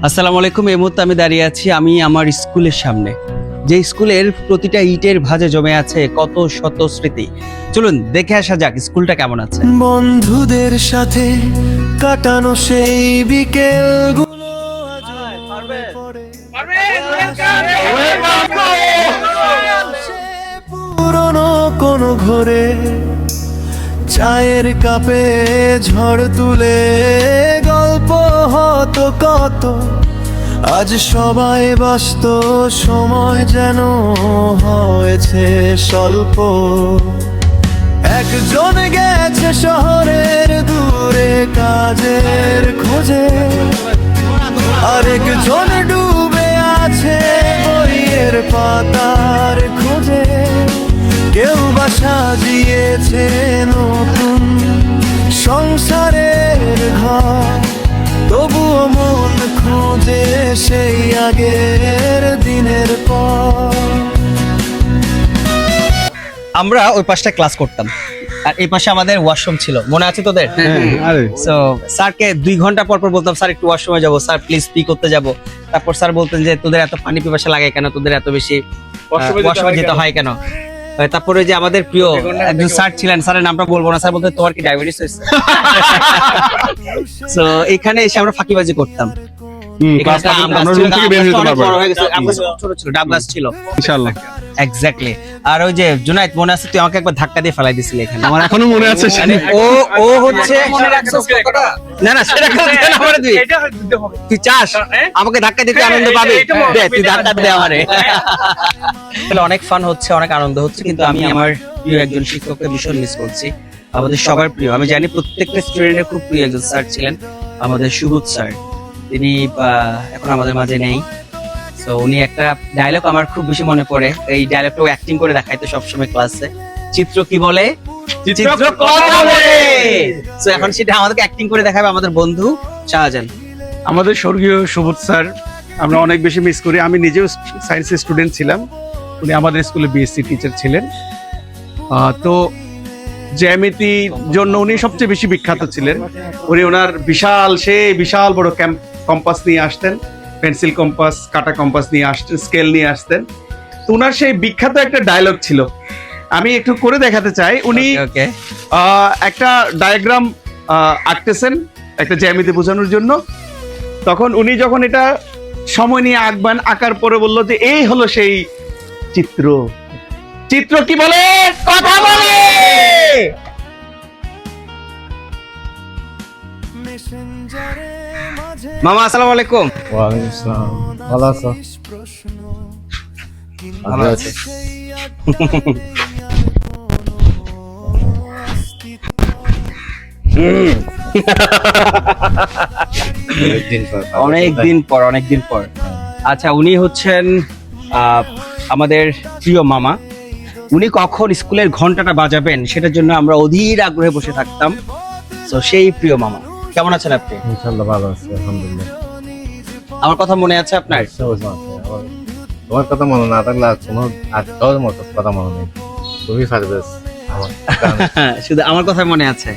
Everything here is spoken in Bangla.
আসসালামু আলাইকুম। এই মুহূর্তে আমি দাঁড়িয়ে আছি আমি আমার স্কুলের সামনে, যে স্কুলের প্রতিটা ইটের ভাঁজে জমে আছে কত শত স্মৃতি। চলুন দেখে আসা যাক স্কুলটা কেমন আছে। বন্ধুদের সাথে কাটানো সেই বিকেল গুলো পুরনো কোনো ঘরে চায়ের কাপে ঝড় তুলে গল্প হতো কত। আজ সবাই ব্যস্ত, সময় যেন হয়েছে স্বল্প। একজন গেছে শহরের দূরে কাজের খোঁজে, আরেকজন ডুবে আছে বইয়ের পাতার খোঁজে। কেউ বা সাজিয়েছে নতুন সংসারের ঘর, তবুও মন খুঁজে সেই আগের দিনের পর। আমরা ওই পাশটা ক্লাস করতাম আর এই পাশে আমাদের ওয়াশরুম ছিল, মনে আছে তোদের? সো স্যারকে 2 ঘন্টা পর পর বলতাম স্যার একটু ওয়াশরুমে যাবো, স্যার প্লিজ পি করতে যাবো। তারপর স্যার বলতেন যে তোদের এত পানি পিপাসা লাগে কেন, তোদের এত বেশি ওয়াশরুমে যেতে হয় কেন। তারপরে যে আমাদের প্রিয় একজন স্যার ছিলেন, স্যারের নামটা বলবো না, স্যার বলতেন তোমার কি ডায়াবেটিস হয়েছে? সো এখানে এসে আমরা ফাঁকিবাজি করতাম। আর ওই যে জুনাইদ, মনে আছে তুই আমাকে একবার ধাক্কা দিয়ে ফেলাই দিছিলি এখানে? আমার এখনো মনে আছে। ও হচ্ছে না না সেটা তুই চাস আমাকে ধাক্কা দিতে আনন্দ পাবি, দে তুই ধাক্কা দে আমারে। অনেক ফান হচ্ছে, অনেক আনন্দ হচ্ছে, কিন্তু আমি আমার প্রিয় একজন শিক্ষককে ভীষণ মিস করছি। আমাদের সবার প্রিয়, আমি জানি প্রত্যেকটা স্টুডেন্টের খুব প্রিয় একজন স্যার ছিলেন আমাদের সুবোধ স্যার। তিনি এখন আমাদের মাঝে নেই। তো উনি একটা ডায়লগ আমার খুব বেশি মনে পড়ে, এই ডায়লগটাও অ্যাক্টিং করে দেখাইতো সবসময় ক্লাসে। চিত্র কি বলে? চিত্র কথা বলে। সো এখন সেটা আমাদেরকে অ্যাক্টিং করে দেখাবে আমাদের বন্ধু শাহজাহান। আমাদের স্বর্গীয় সুবোধ স্যার আমরা অনেক বেশি মিস করি। আমি নিজেও সায়েন্সের স্টুডেন্ট ছিলাম, উনি আমাদের স্কুলে বিএসসি টিচার ছিলেন। তো জ্যামিতির জন্য উনি সবচেয়ে বেশি বিখ্যাত ছিলেন। উনি ওনার বিশাল বড় কম্পাস নিয়ে আসতেন, পেন্সিল কম্পাস, কাটা কম্পাস নিয়ে আসতেন, স্কেল নিয়ে আসতেন। তো ওনার সেই বিখ্যাত একটা ডায়লগ ছিল, আমি একটু করে দেখাতে চাই। উনি একটা ডায়াগ্রাম আঁকতেছেন একটা জ্যামিতি বোঝানোর জন্য। তখন উনি যখন এটা সময় নিয়ে আঁকবেন, আঁকার পরে বললো যে এই হলো সেই চিত্র। চিত্র কি বলে? কথা বলে। মামা আসসালামু আলাইকুম। ওয়ালাইকুম আসসালাম। ভালো আছো? ভালো আছে। অনেকদিন পর। আচ্ছা, উনি হচ্ছেন আমাদের প্রিয় মামা। উনি কখন স্কুলের ঘন্টাটা বাজাবেন সেটার জন্য আমরা অধীর আগ্রহে বসে থাকতাম। তো সেই প্রিয় মামা, কেমন আছেন আপনি? ইনশাআল্লাহ ভালো আছি, আলহামদুলিল্লাহ। আমার কথা মনে আছে আপনার? তোমার কথা মনে না থাকলে আর কোনো মতো কথা মনে নেই। তুমি সার্ভিস শুধু আমার কথা মনে আছে।